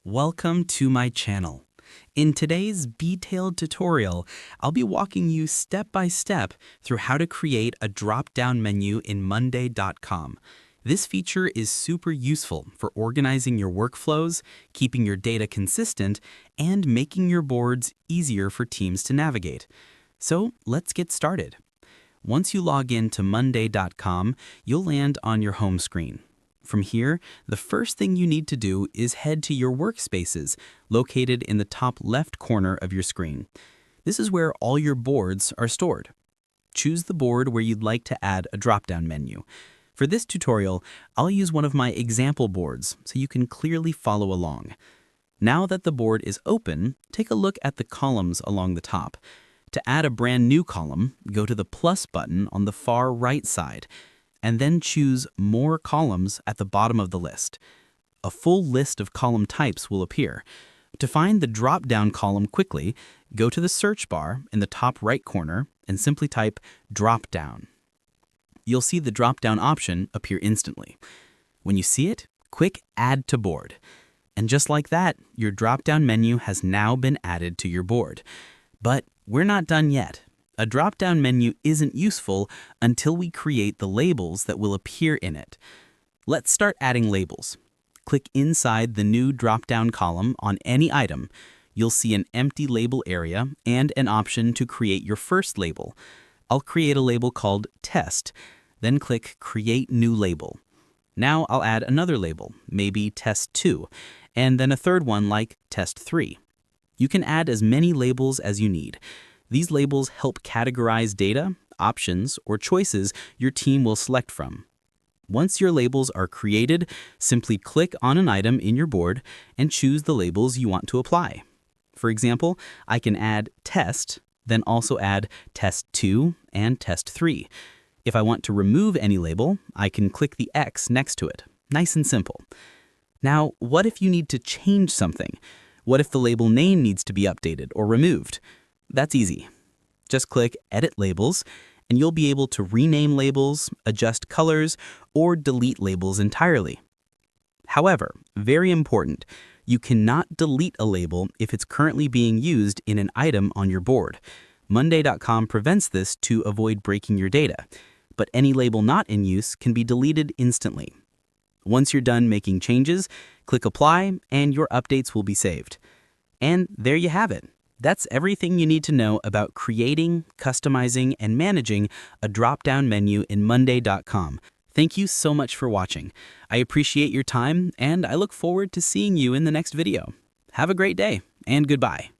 Welcome to my channel. In today's detailed tutorial, I'll be walking you step by step through how to create a drop-down menu in Monday.com. This feature is super useful for organizing your workflows, keeping your data consistent, and making your boards easier for teams to navigate. So let's get started. Once you log in to Monday.com, you'll land on your home screen. From here, the first thing you need to do is head to your workspaces, located in the top left corner of your screen. This is where all your boards are stored. Choose the board where you'd like to add a drop-down menu. For this tutorial, I'll use one of my example boards so you can clearly follow along. Now that the board is open, take a look at the columns along the top. To add a brand new column, go to the plus button on the far right side, and then choose More Columns at the bottom of the list. A full list of column types will appear. To find the drop-down column quickly, go to the search bar in the top right corner and simply type Drop-down. You'll see the drop-down option appear instantly. When you see it, click Add to Board. And just like that, your drop-down menu has now been added to your board. But we're not done yet. A drop-down menu isn't useful until we create the labels that will appear in it. Let's start adding labels. Click inside the new drop-down column on any item. You'll see an empty label area and an option to create your first label. I'll create a label called Test, then click Create New Label. Now I'll add another label, maybe Test 2, and then a third one like Test 3. You can add as many labels as you need. These labels help categorize data, options, or choices your team will select from. Once your labels are created, simply click on an item in your board and choose the labels you want to apply. For example, I can add Test, then also add Test 2 and Test 3. If I want to remove any label, I can click the X next to it. Nice and simple. Now, what if you need to change something? What if the label name needs to be updated or removed? That's easy. Just click Edit Labels, and you'll be able to rename labels, adjust colors, or delete labels entirely. However, very important, you cannot delete a label if it's currently being used in an item on your board. Monday.com prevents this to avoid breaking your data, but any label not in use can be deleted instantly. Once you're done making changes, click Apply, and your updates will be saved. And there you have it. That's everything you need to know about creating, customizing, and managing a drop-down menu in Monday.com. Thank you so much for watching. I appreciate your time, and I look forward to seeing you in the next video. Have a great day, and goodbye.